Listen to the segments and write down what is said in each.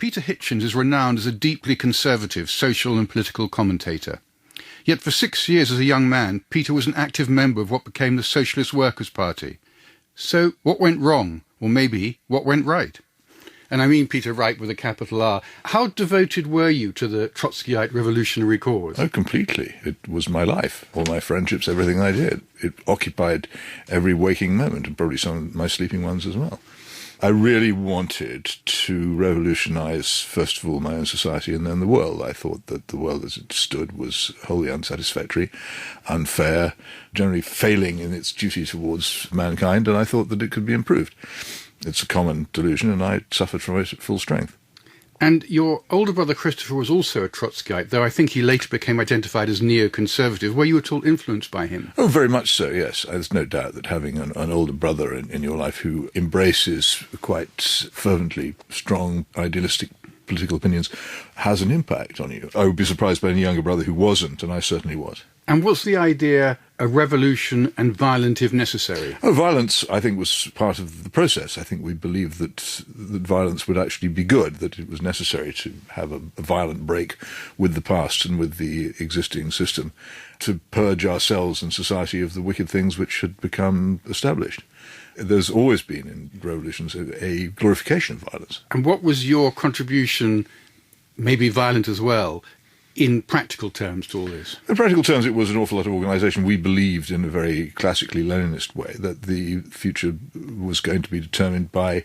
Peter Hitchens is renowned as a deeply conservative social and political commentator. Yet for 6 years as a young man, Peter was an active member of what became the Socialist Workers' Party. So what went wrong? Or maybe what went right? And I mean Peter Wright with a capital R. How devoted were you to the Trotskyite revolutionary cause? Oh, completely. It was my life, all my friendships, everything I did. It occupied every waking moment, and probably some of my sleeping ones as well. I really wanted to revolutionize, first of all, my own society and then the world. I thought that the world as it stood was wholly unsatisfactory, unfair, generally failing in its duty towards mankind, and I thought that it could be improved. It's a common delusion, and I suffered from it at full strength. And your older brother Christopher was also a Trotskyite, though I think he later became identified as neoconservative. Were you at all influenced by him? Oh, very much so, yes. There's no doubt that having an older brother in your life who embraces quite fervently strong, idealistic political opinions has an impact on you. I would be surprised by any younger brother who wasn't, and I certainly was. And what's the idea, a revolution and violent if necessary? Oh, violence, I think, was part of the process. I think we believed that violence would actually be good, that it was necessary to have a violent break with the past and with the existing system to purge ourselves and society of the wicked things which had become established. There's always been in revolutions a glorification of violence. And what was your contribution, maybe violent as well, in practical terms to all this? In practical terms, it was an awful lot of organisation. We believed in a very classically Leninist way that the future was going to be determined by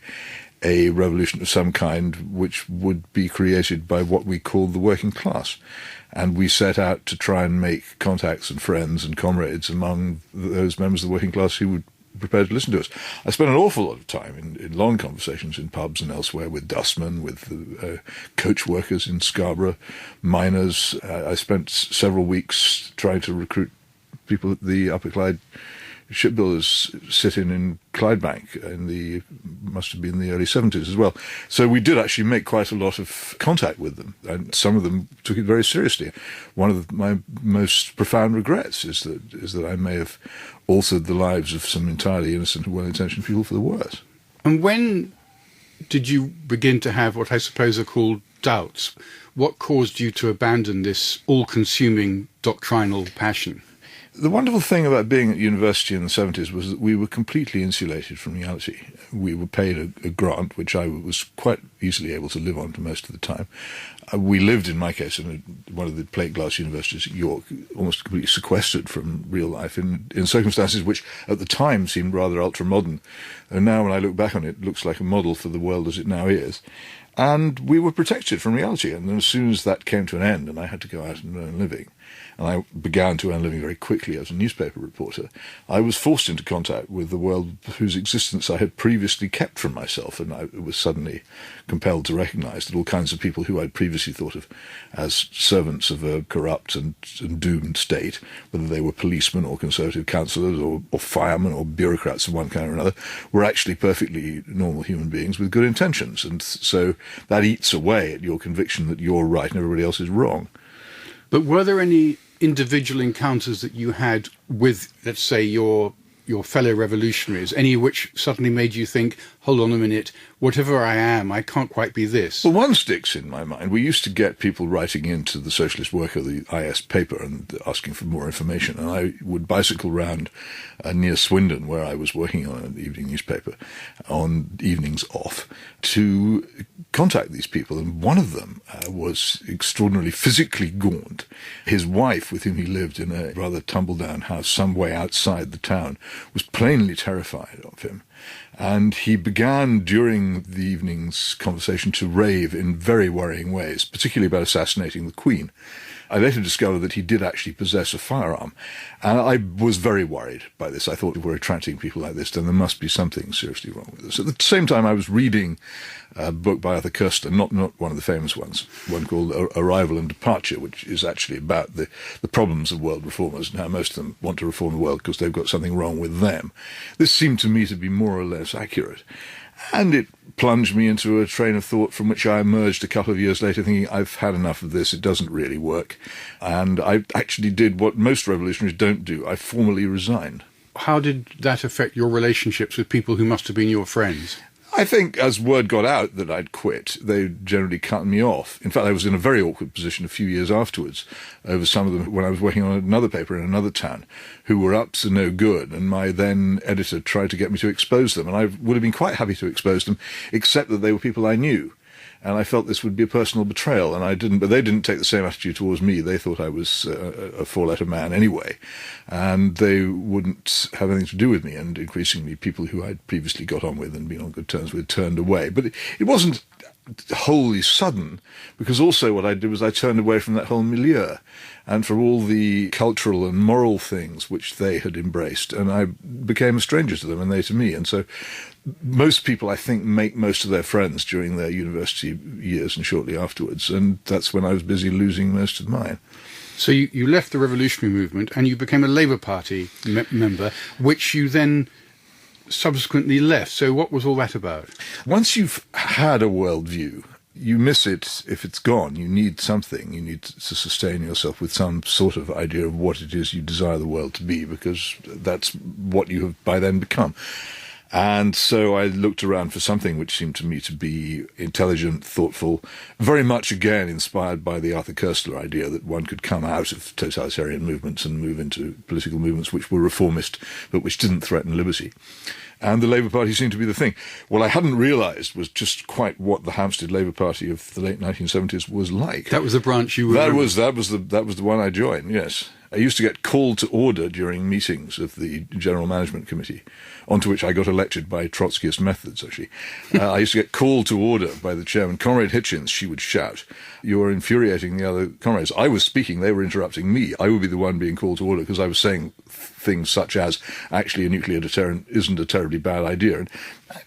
a revolution of some kind which would be created by what we called the working class. And we set out to try and make contacts and friends and comrades among those members of the working class who would prepared to listen to us. I spent an awful lot of time in long conversations in pubs and elsewhere with dustmen, with coach workers in Scarborough, miners. I spent several weeks trying to recruit people at the Upper Clyde shipbuilders sit-in in Clydebank must have been the early 70s as well. So we did actually make quite a lot of contact with them, and some of them took it very seriously. One of my most profound regrets is that I may have altered the lives of some entirely innocent and well-intentioned people for the worse. And when did you begin to have what I suppose are called doubts? What caused you to abandon this all-consuming doctrinal passion? The wonderful thing about being at university in the 70s was that we were completely insulated from reality. We were paid a grant, which I was quite easily able to live on for most of the time. We lived, in my case, in one of the plate glass universities at York, almost completely sequestered from real life in circumstances which at the time seemed rather ultra-modern. And now when I look back on it, it looks like a model for the world as it now is. And we were protected from reality. And then as soon as that came to an end and I had to go out and earn a living, and I began to earn a living very quickly as a newspaper reporter, I was forced into contact with the world whose existence I had previously kept from myself, and I was suddenly compelled to recognize that all kinds of people who I'd previously thought of as servants of a corrupt and doomed state, whether they were policemen or conservative councillors or firemen or bureaucrats of one kind or another, were actually perfectly normal human beings with good intentions. And so that eats away at your conviction that you're right and everybody else is wrong. But were there any individual encounters that you had with, let's say, your fellow revolutionaries, any which suddenly made you think, hold on a minute, whatever I am, I can't quite be this? Well, one sticks in my mind. We used to get people writing into the Socialist Worker, the IS paper, and asking for more information. And I would bicycle round near Swindon, where I was working on an evening newspaper, on evenings off, to contact these people. And one of them was extraordinarily physically gaunt. His wife, with whom he lived in a rather tumble-down house some way outside the town, was plainly terrified of him. And he began, during the evening's conversation, to rave in very worrying ways, particularly about assassinating the Queen. I later discovered that he did actually possess a firearm, and I was very worried by this. I thought if we're attracting people like this, then there must be something seriously wrong with us. At the same time, I was reading a book by Arthur Koestler, not one of the famous ones, one called Arrival and Departure, which is actually about the problems of world reformers and how most of them want to reform the world because they've got something wrong with them. This seemed to me to be more or less accurate. And it plunged me into a train of thought from which I emerged a couple of years later thinking, I've had enough of this, it doesn't really work. And I actually did what most revolutionaries don't do. I formally resigned. How did that affect your relationships with people who must have been your friends? I think as word got out that I'd quit, they generally cut me off. In fact, I was in a very awkward position a few years afterwards over some of them when I was working on another paper in another town who were up to no good, and my then editor tried to get me to expose them, and I would have been quite happy to expose them, except that they were people I knew. And I felt this would be a personal betrayal, and I didn't. But they didn't take the same attitude towards me. They thought I was a four-letter man anyway, and they wouldn't have anything to do with me. And increasingly, people who I'd previously got on with and been on good terms with turned away. But it wasn't wholly sudden, because also what I did was I turned away from that whole milieu and from all the cultural and moral things which they had embraced, and I became a stranger to them and they to me. And so most people, I think, make most of their friends during their university years and shortly afterwards, and that's when I was busy losing most of mine. So you left the revolutionary movement and you became a Labour Party member, which you then subsequently left. So what was all that about? Once you've had a worldview, you miss it if it's gone. You need something. You need to sustain yourself with some sort of idea of what it is you desire the world to be, because that's what you have by then become. And so I looked around for something which seemed to me to be intelligent, thoughtful, very much, again, inspired by the Arthur Koestler idea that one could come out of totalitarian movements and move into political movements which were reformist, but which didn't threaten liberty. And the Labour Party seemed to be the thing. What I hadn't realised was just quite what the Hampstead Labour Party of the late 1970s was like. That was the branch you were... That was the one I joined, yes. I used to get called to order during meetings of the General Management Committee, onto which I got elected by Trotskyist methods, actually. I used to get called to order by the chairman. Comrade Hitchens, she would shout, "You are infuriating the other comrades." I was speaking, they were interrupting me. I would be the one being called to order because I was saying things such as, actually, a nuclear deterrent isn't a terribly bad idea. And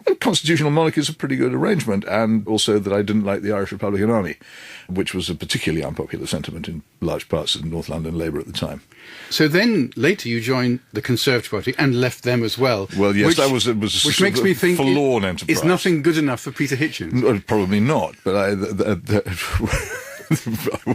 a constitutional monarchy is a pretty good arrangement, and also that I didn't like the Irish Republican Army, which was a particularly unpopular sentiment in large parts of North London Labour at the time. So then, later, you joined the Conservative Party and left them as well. Well, yes, which makes me think forlorn enterprise. It's nothing good enough for Peter Hitchens. Probably not, but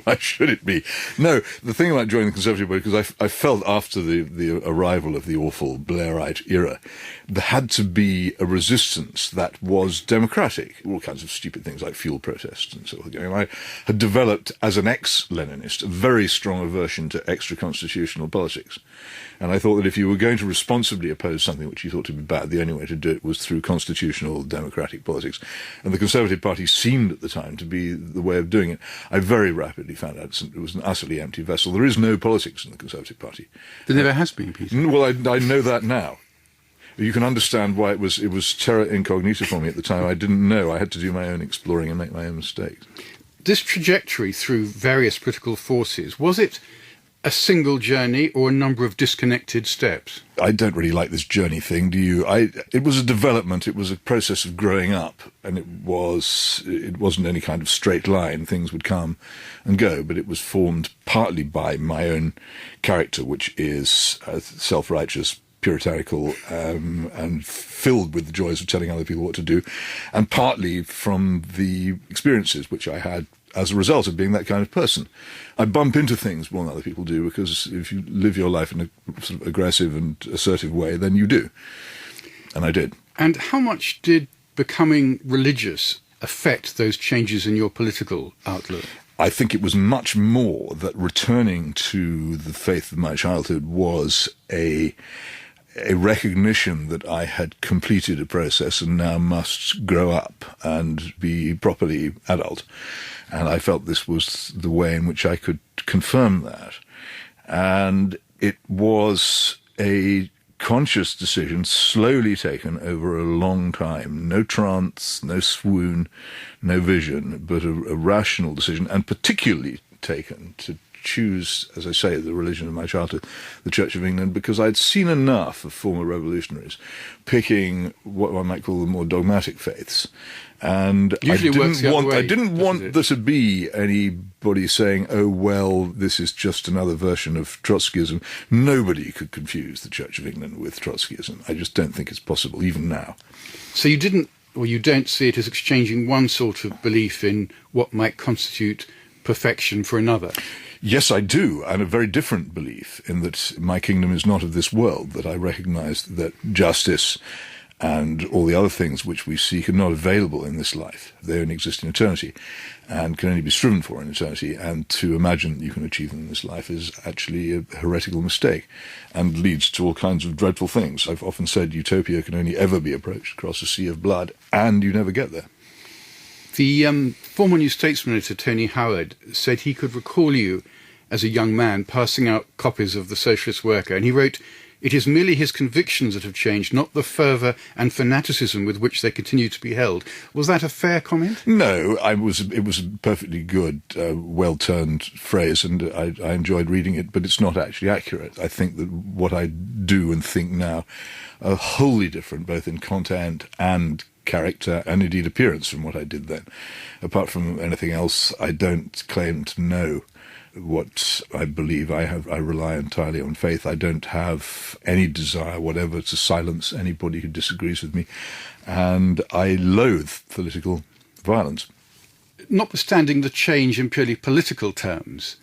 why should it be? No, the thing about joining the Conservative Party, because I felt after the arrival of the awful Blairite era, there had to be a resistance that was democratic. All kinds of stupid things like fuel protests and so on. And I had developed, as an ex-Leninist, a very strong aversion to extra-constitutional politics. And I thought that if you were going to responsibly oppose something which you thought to be bad, the only way to do it was through constitutional democratic politics. And the Conservative Party seemed at the time to be the way of doing it. I very rapidly found out it was an utterly empty vessel. There is no politics in the Conservative Party. There never has been, Peter. Well, I know that now. You can understand why it was terra incognita for me at the time. I didn't know. I had to do my own exploring and make my own mistakes. This trajectory through various political forces, was it a single journey or a number of disconnected steps? I don't really like this journey thing, do you? It was a development. It was a process of growing up, and it wasn't any kind of straight line. Things would come and go, but it was formed partly by my own character, which is self-righteous, puritanical, and filled with the joys of telling other people what to do, and partly from the experiences which I had as a result of being that kind of person. I bump into things more than other people do, because if you live your life in a sort of aggressive and assertive way, then you do. And I did. And how much did becoming religious affect those changes in your political outlook? I think it was much more that returning to the faith of my childhood was a recognition that I had completed a process and now must grow up and be properly adult. And I felt this was the way in which I could confirm that. And it was a conscious decision, slowly taken over a long time. No trance, no swoon, no vision, but a rational decision, and particularly taken to choose, as I say, the religion of my childhood, the Church of England, because I'd seen enough of former revolutionaries picking what one might call the more dogmatic faiths. And I didn't want there to be anybody saying, oh, well, this is just another version of Trotskyism. Nobody could confuse the Church of England with Trotskyism. I just don't think it's possible, even now. So you don't see it as exchanging one sort of belief in what might constitute perfection for another? Yes, I do, and a very different belief in that my kingdom is not of this world, that I recognize that justice and all the other things which we seek are not available in this life. They only exist in eternity and can only be striven for in eternity, and to imagine that you can achieve them in this life is actually a heretical mistake and leads to all kinds of dreadful things. I've often said utopia can only ever be approached across a sea of blood, and you never get there. The former New Statesman editor, Tony Howard, said he could recall you as a young man passing out copies of The Socialist Worker, and he wrote, "It is merely his convictions that have changed, not the fervour and fanaticism with which they continue to be held." Was that a fair comment? No, it was a perfectly good, well-turned phrase, and I enjoyed reading it, but it's not actually accurate. I think that what I do and think now are wholly different, both in content and character and indeed appearance from what I did then. Apart from anything else, I don't claim to know what I believe. I rely entirely on faith. I don't have any desire whatever to silence anybody who disagrees with me, and I loathe political violence. Notwithstanding the change in purely political terms,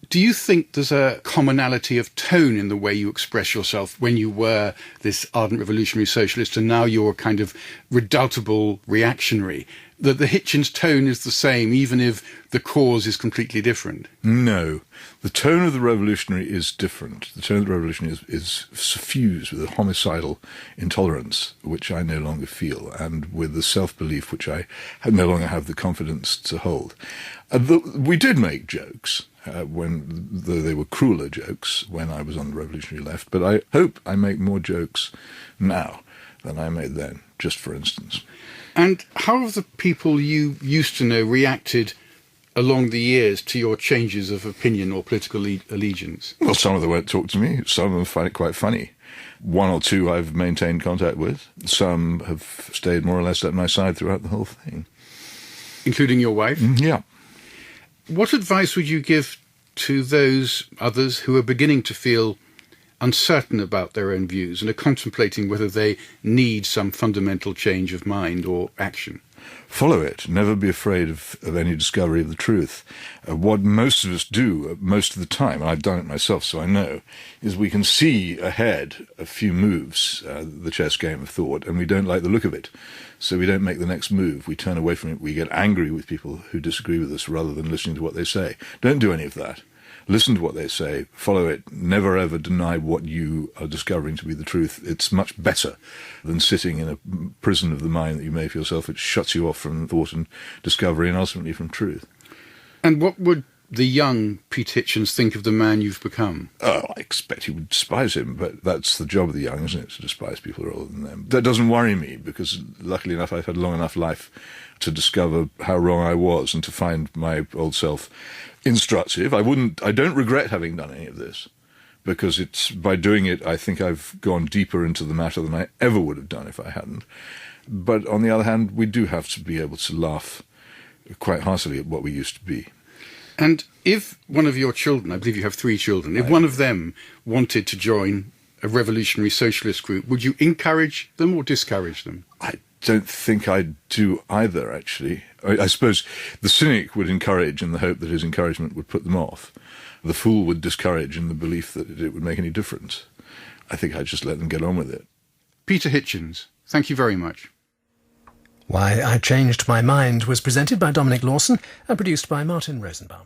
do you think there's a commonality of tone in the way you express yourself when you were this ardent revolutionary socialist and now you're a kind of redoubtable reactionary? That the Hitchens tone is the same, even if the cause is completely different? No. The tone of the revolutionary is different. The tone of the revolutionary is suffused with a homicidal intolerance, which I no longer feel, and with the self-belief which I no longer have the confidence to hold. We did make jokes, though they were crueler jokes, when I was on the revolutionary left, but I hope I make more jokes now than I made then, just for instance. And how have the people you used to know reacted along the years to your changes of opinion or political allegiance? Well, some of them won't talk to me. Some of them find it quite funny. One or two I've maintained contact with. Some have stayed more or less at my side throughout the whole thing. Including your wife? Yeah. What advice would you give to those others who are beginning to feel uncertain about their own views and are contemplating whether they need some fundamental change of mind or action? Follow it. Never be afraid of any discovery of the truth. What most of us do most of the time, and I've done it myself so I know, is we can see ahead a few moves, the chess game of thought, and we don't like the look of it. So we don't make the next move. We turn away from it. We get angry with people who disagree with us rather than listening to what they say. Don't do any of that. Listen to what they say, follow it, never ever deny what you are discovering to be the truth. It's much better than sitting in a prison of the mind that you made for yourself. It shuts you off from thought and discovery and ultimately from truth. And what would the young Pete Hitchens think of the man you've become? Oh, I expect he would despise him, but that's the job of the young, isn't it, to despise people who are older than them. That doesn't worry me, because luckily enough I've had a long enough life to discover how wrong I was and to find my old self instructive. I don't regret having done any of this, because it's by doing it I think I've gone deeper into the matter than I ever would have done if I hadn't. But on the other hand, we do have to be able to laugh quite heartily at what we used to be. And if one of your children, I believe you have 3 children, if one of them wanted to join a revolutionary socialist group, would you encourage them or discourage them? I don't think I'd do either, actually. I suppose the cynic would encourage in the hope that his encouragement would put them off. The fool would discourage in the belief that it would make any difference. I think I'd just let them get on with it. Peter Hitchens, thank you very much. Why I Changed My Mind was presented by Dominic Lawson and produced by Martin Rosenbaum.